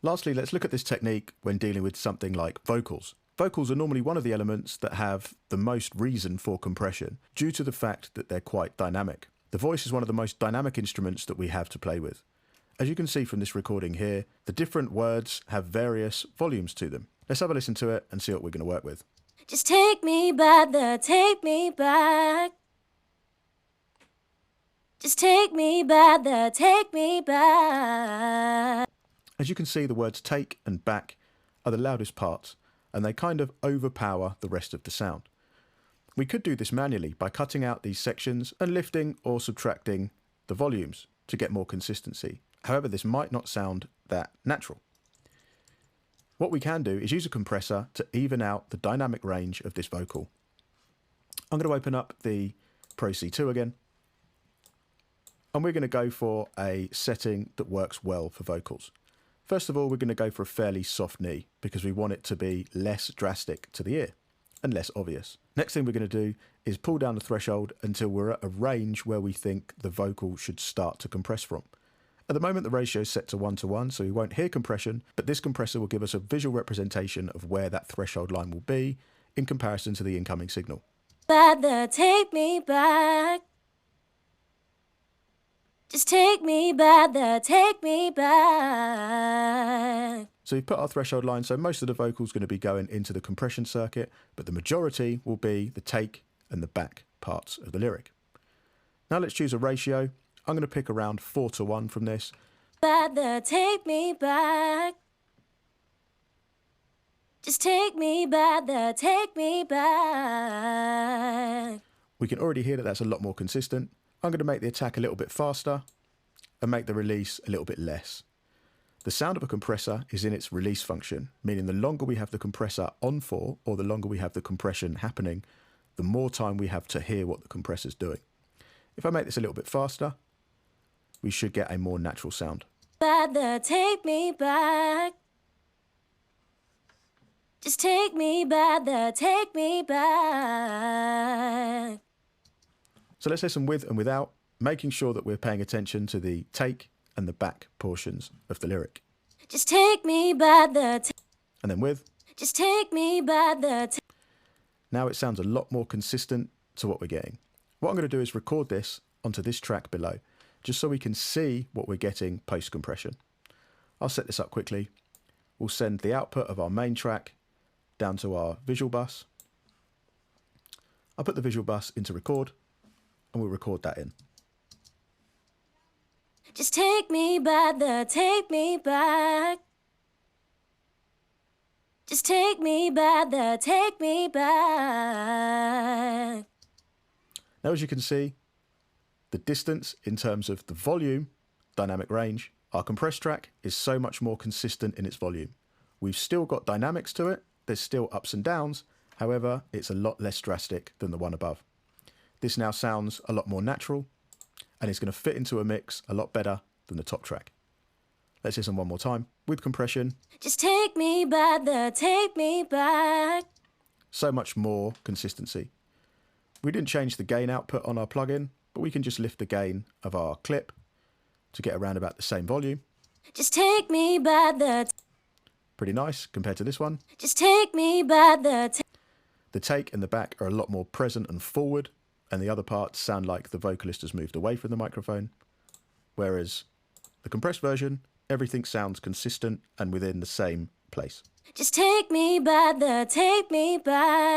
Lastly, let's look at this technique when dealing with something like vocals. Vocals are normally one of the elements that have the most reason for compression due to the fact that they're quite dynamic. The voice is one of the most dynamic instruments that we have to play with. As you can see from this recording here, the different words have various volumes to them. Let's have a listen to it and see what we're going to work with. Just take me back there, take me back. Just take me back there, take me back. As you can see, the words take and back are the loudest parts, and they kind of overpower the rest of the sound. We could do this manually by cutting out these sections and lifting or subtracting the volumes to get more consistency. However, this might not sound that natural. What we can do is use a compressor to even out the dynamic range of this vocal. I'm going to open up the Pro C2 again, and we're going to go for a setting that works well for vocals. First of all, we're going to go for a fairly soft knee because we want it to be less drastic to the ear and less obvious. Next thing we're going to do is pull down the threshold until we're at a range where we think the vocal should start to compress from. At the moment, the ratio is set to 1:1, so we won't hear compression, but this compressor will give us a visual representation of where that threshold line will be in comparison to the incoming signal. Take me back. Just take me back there, take me back. So we've put our threshold line, so most of the vocals going to be going into the compression circuit, but the majority will be the take and the back parts of the lyric. Now let's choose a ratio. I'm going to pick around 4:1 from this. Take me back. Just take me back there, take me back. We can already hear that that's a lot more consistent. I'm going to make the attack a little bit faster and make the release a little bit less. The sound of a compressor is in its release function, meaning the longer we have the compressor on for, or the longer we have the compression happening, the more time we have to hear what the compressor's doing. If I make this a little bit faster, we should get a more natural sound. Take me back. Just take me back there, take me back. So let's listen with and without, making sure that we're paying attention to the take and the back portions of the lyric. Just take me back there. And then with. Just take me back there. Now it sounds a lot more consistent to what we're getting. What I'm going to do is record this onto this track below, just so we can see what we're getting post-compression. I'll set this up quickly. We'll send the output of our main track down to our visual bus. I'll put the visual bus into record, and we'll record that in. Just take me back there, take me back. Just take me back there, take me back. Now, as you can see, the distance in terms of the volume, dynamic range, our compressed track is so much more consistent in its volume. We've still got dynamics to it, there's still ups and downs, however, it's a lot less drastic than the one above. This now sounds a lot more natural, and it's going to fit into a mix a lot better than the top track. Let's listen one more time with compression. Just take me back there, take me back. So much more consistency. We didn't change the gain output on our plugin, but we can just lift the gain of our clip to get around about the same volume. Just take me back there. Pretty nice compared to this one. Just take me back there. The take and the back are a lot more present and forward, and the other parts sound like the vocalist has moved away from the microphone. Whereas the compressed version, everything sounds consistent and within the same place. Just take me back there, take me back.